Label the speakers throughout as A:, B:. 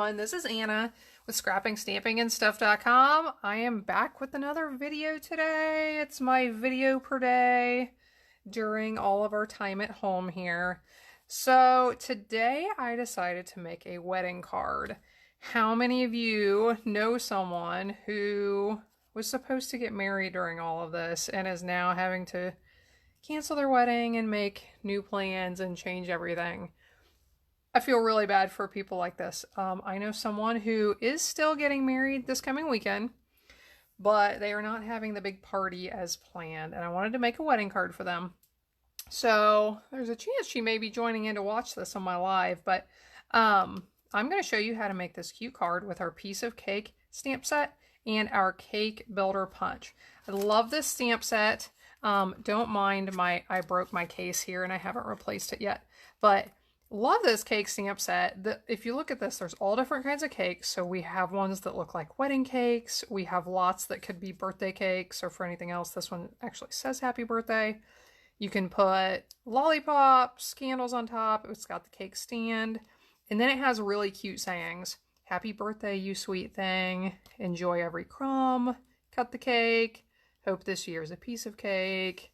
A: everyone, this is Anna with scrappingstampingandstuff.com. I am back with another video today. It's my video per day during all of our time at home here. So today I decided to make a wedding card. How many of you know someone who was supposed to get married during all of this and is now having to cancel their wedding and make new plans and change everything? I feel really bad for people like this. I know someone who is still getting married this coming weekend, but they are not having the big party as planned, and I wanted to make a wedding card for them. So there's a chance she may be joining in to watch this on my live, but I'm going to show you how to make this cute card with our piece of cake stamp set and our cake builder punch. I love this stamp set. Don't mind I broke my case here and I haven't replaced it yet, but love this cake stamp set. If you look at this, there's all different kinds of cakes. So we have ones that look like wedding cakes. We have lots that could be birthday cakes, or for anything else, this one actually says happy birthday. You can put lollipops, candles on top. It's got the cake stand. And then it has really cute sayings. Happy birthday, you sweet thing. Enjoy every crumb. Cut the cake. Hope this year is a piece of cake.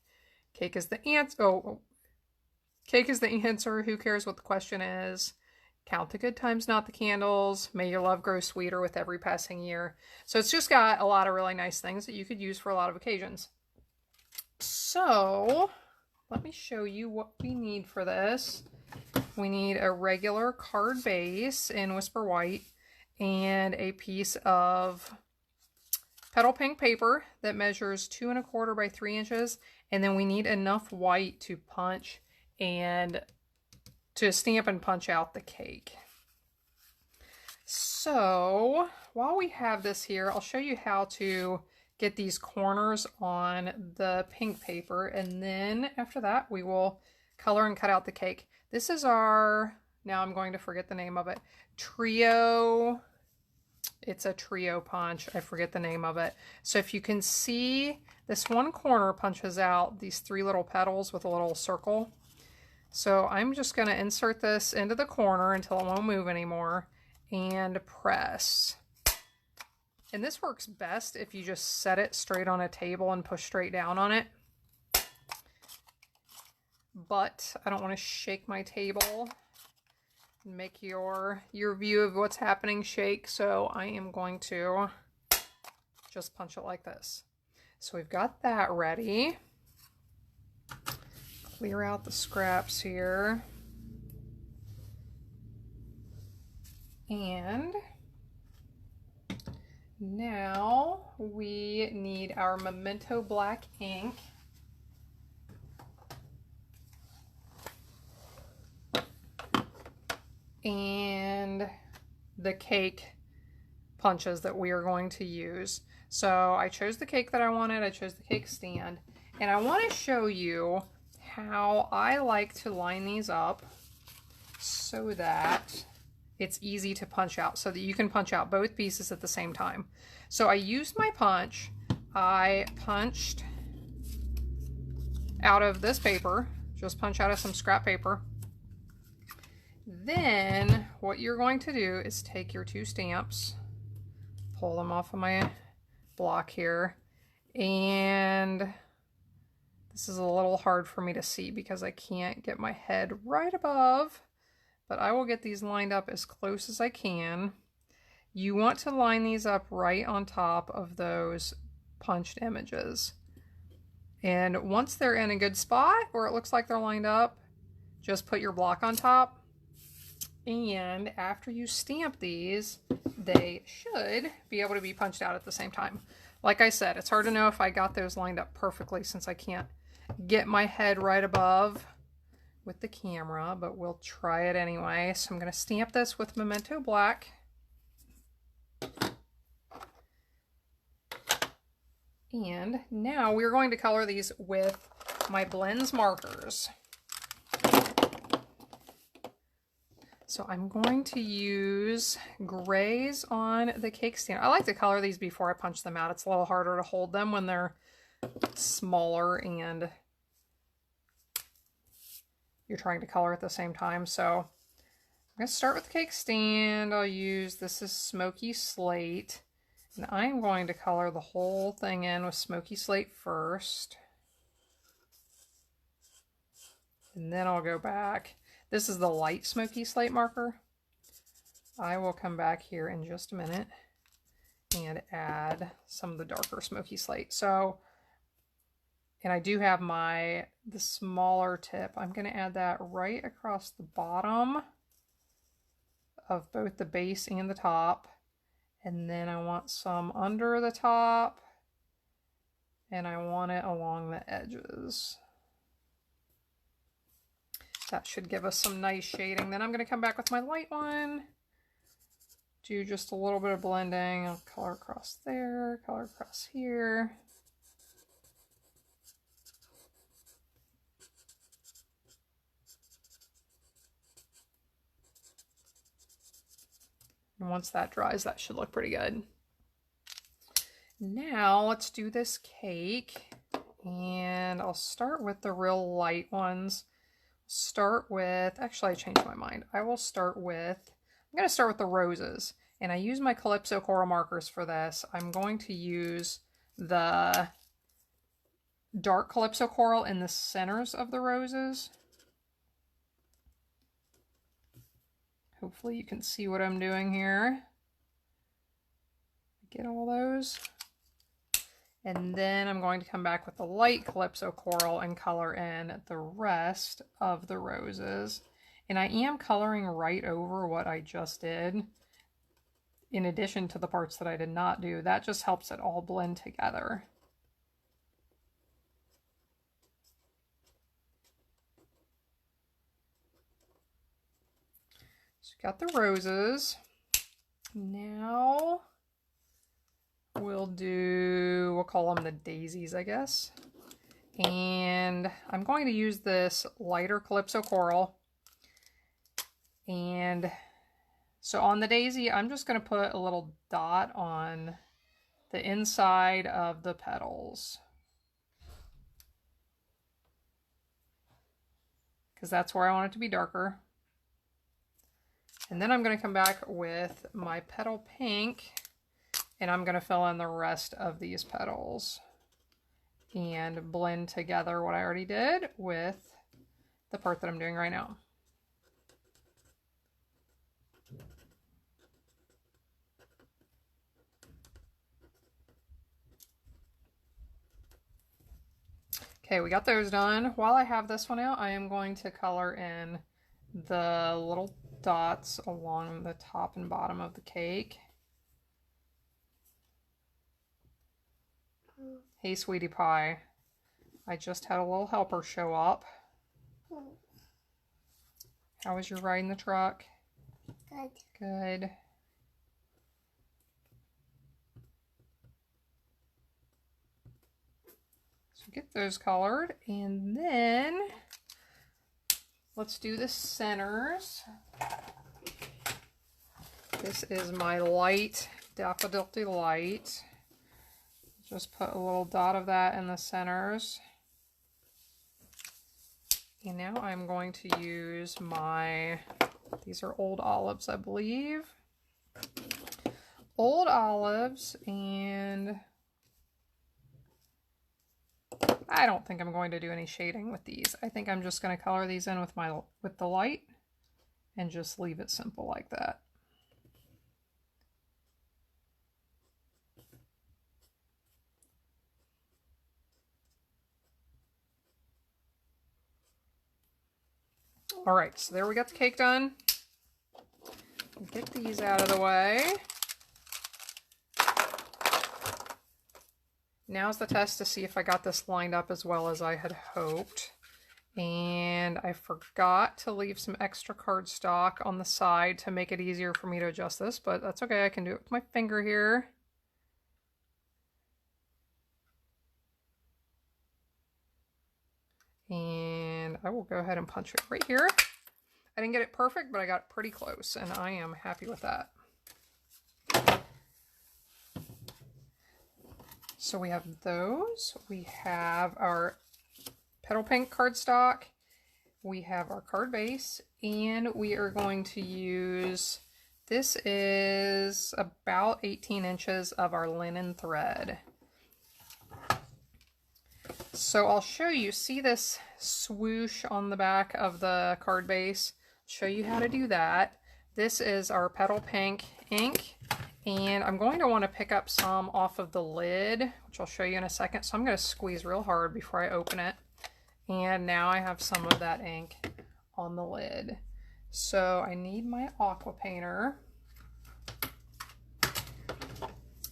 A: Cake is the answer. Oh, cake is the answer. Who cares what the question is? Count the good times, not the candles. May your love grow sweeter with every passing year. So it's just got a lot of really nice things that you could use for a lot of occasions. So let me show you what we need for this. We need a regular card base in Whisper White and a piece of petal pink paper that measures 2 1/4 by 3 inches. And then we need enough white to punch and to stamp and punch out the cake. So while we have this here, I'll show you how to get these corners on the pink paper, and then after that we will color and cut out the cake. This is our, now I'm going to forget the name of it, trio. It's a trio punch. I forget the name of it. So if you can see, this one corner punches out these 3 little petals with a little circle. So I'm just going to insert this into the corner until it won't move anymore and press. And this works best if you just set it straight on a table and push straight down on it. But I don't want to shake my table and make your view of what's happening shake. So I am going to just punch it like this. So we've got that ready. Clear out the scraps here. And now we need our Memento black ink. And the cake punches that we are going to use. So I chose the cake that I wanted. I chose the cake stand. And I want to show you how I like to line these up so that it's easy to punch out, so that you can punch out both pieces at the same time. So I used my punch. I punched out of this paper, just punch out of some scrap paper. Then what you're going to do is take your 2 stamps, pull them off of my block here, and this is a little hard for me to see because I can't get my head right above, but I will get these lined up as close as I can. You want to line these up right on top of those punched images. And once they're in a good spot where it looks like they're lined up, just put your block on top. And after you stamp these, they should be able to be punched out at the same time. Like I said, it's hard to know if I got those lined up perfectly since I can't get my head right above with the camera, but we'll try it anyway. So I'm going to stamp this with Memento black. And now we're going to color these with my blends markers. So I'm going to use grays on the cake stand. I like to color these before I punch them out. It's a little harder to hold them when they're smaller and you're trying to color at the same time. So I'm going to start with the cake stand. I'll use, this is Smoky Slate. And I'm going to color the whole thing in with Smoky Slate first. And then I'll go back. This is the light Smoky Slate marker. I will come back here in just a minute and add some of the darker Smoky Slate. So, and I do have the smaller tip. I'm going to add that right across the bottom of both the base and the top. And then I want some under the top, and I want it along the edges. That should give us some nice shading. Then I'm going to come back with my light one, do just a little bit of blending. I'll color across there, color across here. And once that dries, that should look pretty good. Now let's do this cake. And I'll start with the real light ones. Actually I changed my mind. I'm going to start with the roses. And I use my Calypso coral markers for this. I'm going to use the dark Calypso coral in the centers of the roses. Hopefully you can see what I'm doing here. Get all those. And then I'm going to come back with the light Calypso coral and color in the rest of the roses. And I am coloring right over what I just did, in addition to the parts that I did not do. That just helps it all blend together. So got the roses. Now we'll call them the daisies, I guess. And I'm going to use this lighter Calypso coral. And so on the daisy, I'm just going to put a little dot on the inside of the petals, because that's where I want it to be darker. And then I'm going to come back with my petal pink, and I'm going to fill in the rest of these petals and blend together what I already did with the part that I'm doing right now. Okay, we got those done. While I have this one out, I am going to color in the little dots along the top and bottom of the cake. Hey, sweetie pie. I just had a little helper show up. How was your ride in the truck?
B: Good.
A: Good. So get those colored, and then let's do the centers. This is my light Daffodil Delight. Just put a little dot of that in the centers. And now I'm going to use these are Old Olives, I believe. Old Olives, and I don't think I'm going to do any shading with these. I think I'm just going to color these in with the light and just leave it simple like that. All right, so there we got the cake done. Get these out of the way. Now's the test to see if I got this lined up as well as I had hoped. And I forgot to leave some extra cardstock on the side to make it easier for me to adjust this, but that's okay. I can do it with my finger here. And I will go ahead and punch it right here. I didn't get it perfect, but I got it pretty close, and I am happy with that. So we have those. We have our petal pink cardstock. We have our card base, And we are going to use, this is about 18 inches of our linen thread. So I'll show you, see this swoosh on the back of the card base? Show you how to do that. This is our Petal Pink ink, and I'm going to want to pick up some off of the lid, which I'll show you in a second. So I'm going to squeeze real hard before I open it. And now I have some of that ink on the lid. So I need my aqua painter,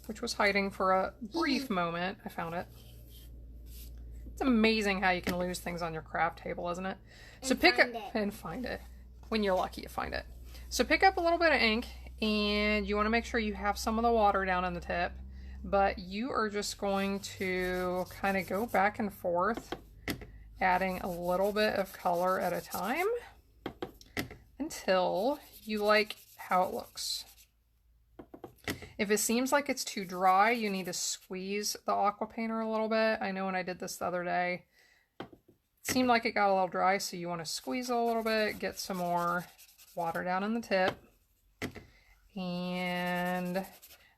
A: which was hiding for a brief moment. I found it. It's amazing how you can lose things on your craft table, isn't it? So pick up and find it. When you're lucky, you find it. So pick up a little bit of ink, and you want to make sure you have some of the water down in the tip, but you are just going to kind of go back and forth, adding a little bit of color at a time until you like how it looks. If it seems like it's too dry, you need to squeeze the aqua painter a little bit. I know when I did this the other day, it seemed like it got a little dry, so you want to squeeze it a little bit, get some more water down in the tip. And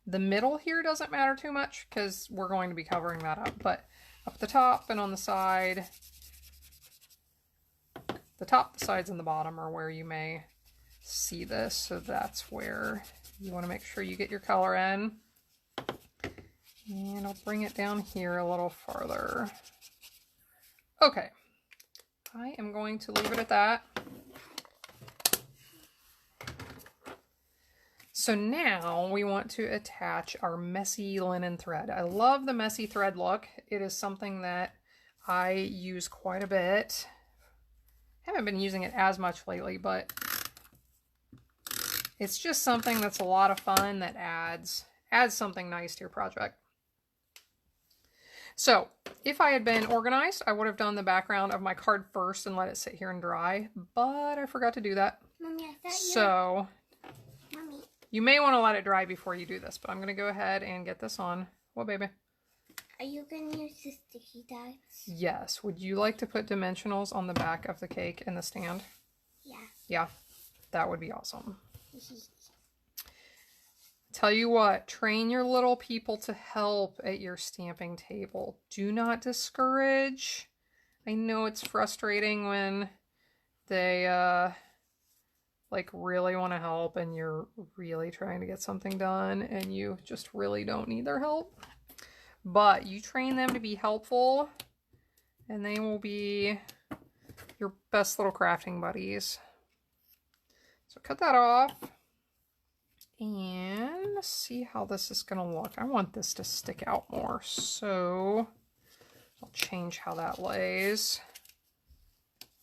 A: the middle here doesn't matter too much because we're going to be covering that up, but up the top and on the side, the top, the sides, and the bottom are where you may see this, so that's where you want to make sure you get your color in. And I'll bring it down here a little farther. Okay, I am going to leave it at that. So now we want to attach our messy linen thread. I love the messy thread look. It is something that I use quite a bit. Haven't been using it as much lately, but it's just something that's a lot of fun that adds something nice to your project. So if I had been organized, I would have done the background of my card first and let it sit here and dry, but I forgot to do that.
B: Mommy, I thought
A: so
B: Mommy,
A: you may want to let it dry before you do this, but I'm going to go ahead and get this on. What, baby?
B: are you going to use the sticky dots?
A: Yes. Would you like to put dimensionals on the back of the cake in the stand?
B: Yeah.
A: Yeah, that would be awesome. Tell you what, train your little people to help at your stamping table. Do not discourage. I know it's frustrating when they like really want to help and you're really trying to get something done and you just really don't need their help. But you train them to be helpful and they will be your best little crafting buddies. So cut that off and see how this is going to look. I want this to stick out more, so I'll change how that lays.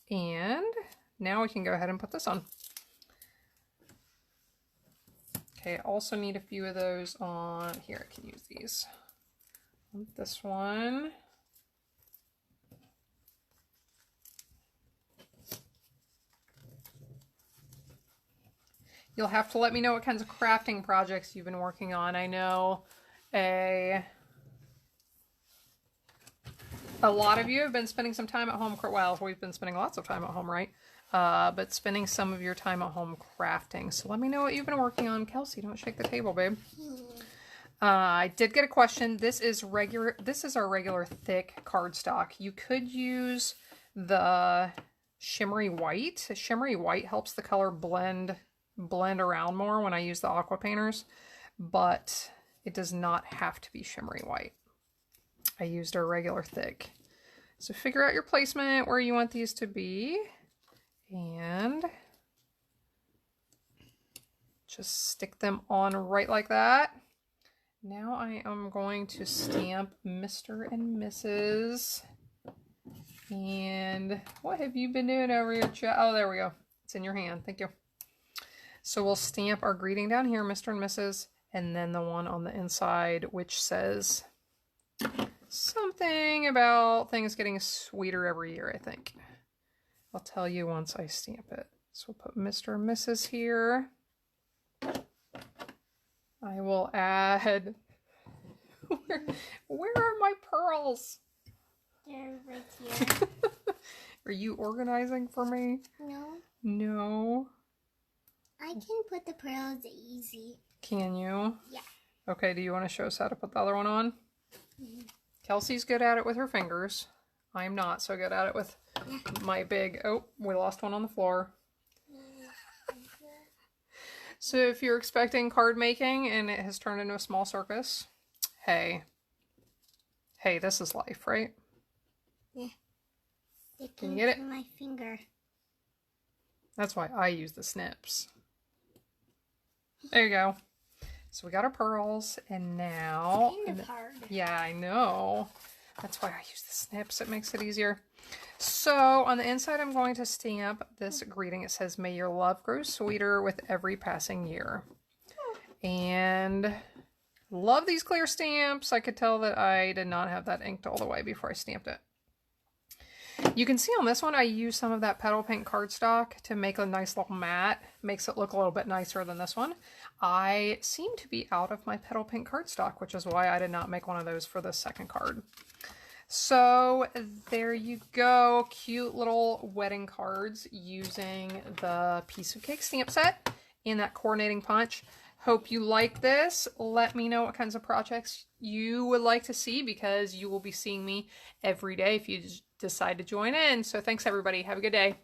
A: And now we can go ahead and put this on. Okay, I also need a few of those on here. I can use these. This one. You'll have to let me know what kinds of crafting projects you've been working on. I know a lot of you have been spending some time at home. Well, we've been spending lots of time at home, right? But spending some of your time at home crafting. So let me know what you've been working on. Kelsey, don't shake the table, babe. I did get a question. This is our regular thick cardstock. You could use the shimmery white. Shimmery white helps the color blend around more when I use the aqua painters, but it does not have to be shimmery white. I used our regular thick. So figure out your placement where you want these to be and just stick them on right like that. Now I am going to stamp Mr. and Mrs. And what have you been doing over your chat? Oh, there we go. It's in your hand. Thank you. So we'll stamp our greeting down here, Mr. and Mrs., and then the one on the inside, which says something about things getting sweeter every year, I think. I'll tell you once I stamp it. So we'll put Mr. and Mrs. here. I will add... Where are my pearls?
B: They're right here.
A: Are you organizing for me?
B: No.
A: No.
B: I can put the pearls easy.
A: Can you?
B: Yeah.
A: Okay, do you want to show us how to put the other one on? Kelsey's good at it with her fingers. I'm not so good at it with my big... Oh, we lost one on the floor. So if you're expecting card making and it has turned into a small circus, hey, this is life, right?
B: Yeah.
A: Can you get it?
B: My finger.
A: That's why I use the snips. There you go. So we got our pearls, and now...
B: Kind of hard.
A: Yeah, I know. That's why I use the snips. It makes it easier. So on the inside, I'm going to stamp this greeting. It says, "May your love grow sweeter with every passing year." And love these clear stamps. I could tell that I did not have that inked all the way before I stamped it. You can see on this one, I used some of that petal pink cardstock to make a nice little mat. Makes it look a little bit nicer than this one. I seem to be out of my petal pink cardstock, which is why I did not make one of those for the second card. So there you go. Cute little wedding cards using the piece of cake stamp set and that coordinating punch. Hope you like this. Let me know what kinds of projects you would like to see, because you will be seeing me every day if you decide to join in. So thanks everybody. Have a good day.